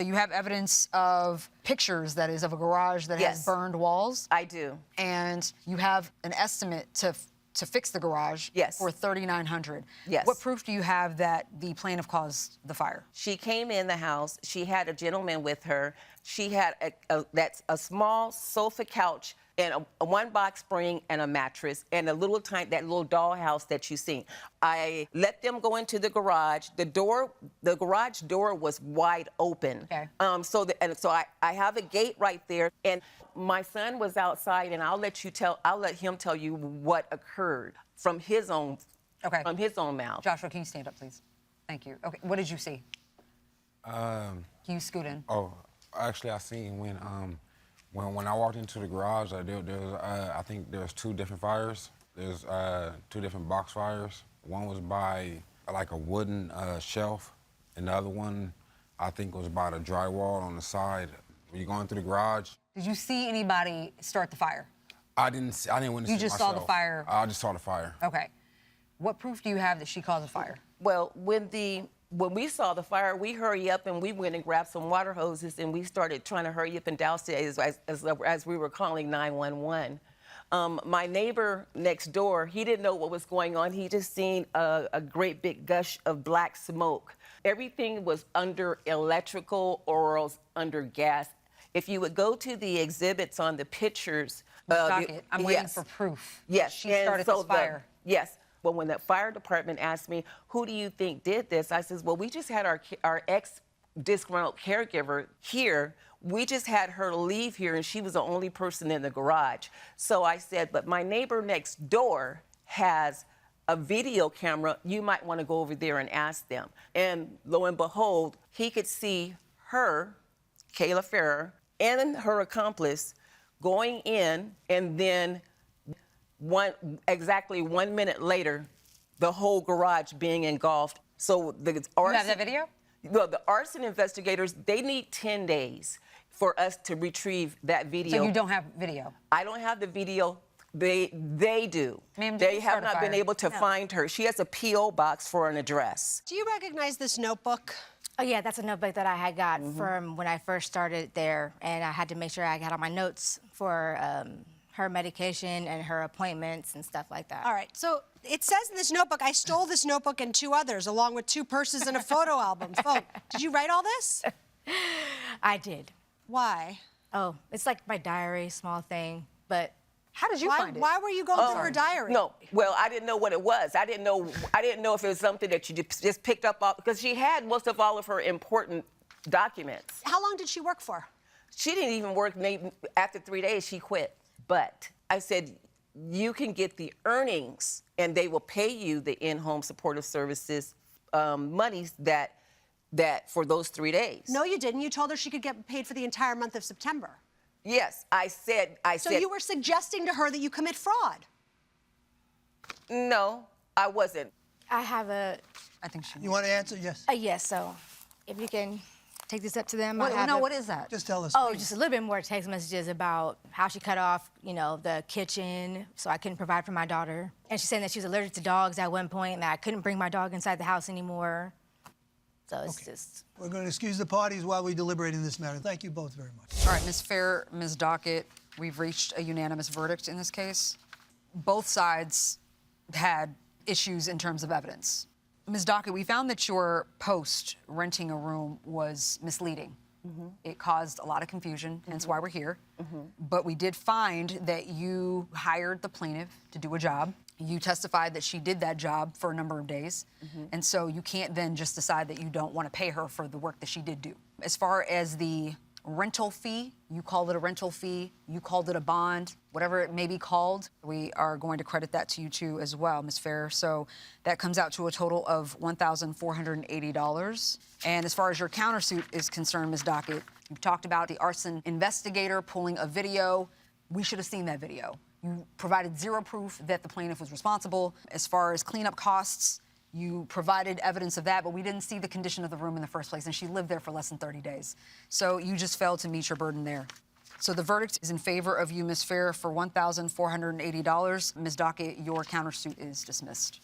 you have evidence of pictures, that is, of a garage that has burned walls? I do. And you have an estimate to fix the garage for $3,900. Yes. What proof do you have that the plaintiff caused the fire? She came in the house. She had a gentleman with her. She had a small sofa couch and a one-box spring and a mattress and that little dollhouse that you see. I let them go into the garage. The garage door was wide open. Okay. So I have a gate right there, and my son was outside, and I'll let him tell you what occurred from his own mouth. Joshua, can you stand up, please? Thank you. Okay, what did you see? Can you scoot in? Oh, actually, I seen when I walked into the garage, I think there was 2 different fires. There's 2 different box fires. One was by like a wooden shelf, and the other one I think was by the drywall on the side. When you're going through the garage. Did you see anybody start the fire? I didn't witness it myself. You just saw the fire? I just saw the fire. Okay. What proof do you have that she caused the fire? Well, when we saw the fire, we hurry up and we went and grabbed some water hoses and we started trying to hurry up and douse it as we were calling 911. My neighbor next door, he didn't know what was going on. He just seen a great big gush of black smoke. Everything was under electrical or else under gas. If you would go to the exhibits on the pictures. I'm waiting for proof. Yes. She started this fire. Yes. Well, when the fire department asked me, who do you think did this? I says, well, we just had our ex-disgruntled caregiver here. We just had her leave here, and she was the only person in the garage. So I said, but my neighbor next door has a video camera. You might want to go over there and ask them. And lo and behold, he could see her, Kayla Farrer, and her accomplice going in, and then exactly 1 minute later, the whole garage being engulfed. So the arson, you have that video? Well, the arson investigators, they need 10 days for us to retrieve that video. So you don't have video? I don't have the video. They do. Ma'am, they have not been able to find her. She has a P.O. box for an address. Do you recognize this notebook? Oh, yeah, that's a notebook that I had got from when I first started there, and I had to make sure I got all my notes for her medication and her appointments and stuff like that. All right, so it says in this notebook, I stole this notebook and 2 others, along with 2 purses and a photo album. Did you write all this? I did. Why? Oh, it's like my diary, small thing, but... How did you find it? Why were you going through her diary? No, well, I didn't know what it was. I didn't know if it was something that you just picked up off, because she had most of all of her important documents. How long did she work for? She didn't even work. After 3 days, she quit. But I said, you can get the earnings, and they will pay you the in-home supportive services monies that for those 3 days. No, you didn't. You told her she could get paid for the entire month of September. Yes, I said. So you were suggesting to her that you commit fraud? No, I wasn't. I have a... I think she... You want to answer? Yes. Yes, so if you can take this up to them. What is that? Just tell us. Oh, just a little bit more text messages about how she cut off, the kitchen, so I couldn't provide for my daughter. And she's saying that she was allergic to dogs at one point, and that I couldn't bring my dog inside the house anymore. So it's just... We're going to excuse the parties while we deliberate in this matter. Thank you both very much. All right, Ms. Fair, Ms. Dockett, we've reached a unanimous verdict in this case. Both sides had issues in terms of evidence. Ms. Dockett, we found that your post renting a room was misleading. It caused a lot of confusion, hence why we're here. But we did find that you hired the plaintiff to do a job. You testified that she did that job for a number of days. And so you can't then just decide that you don't want to pay her for the work that she did do. As far as the rental fee, you called it a rental fee, you called it a bond, whatever it may be called, we are going to credit that to you too as well, Ms. Fair. So that comes out to a total of $1,480. And as far as your countersuit is concerned, Ms. Dockett, you've talked about the arson investigator pulling a video. We should have seen that video. You provided zero proof that the plaintiff was responsible. As far as cleanup costs, you provided evidence of that, but we didn't see the condition of the room in the first place, and she lived there for less than 30 days. So you just failed to meet your burden there. So the verdict is in favor of you, Ms. Fair, for $1,480. Ms. Dockett, your countersuit is dismissed.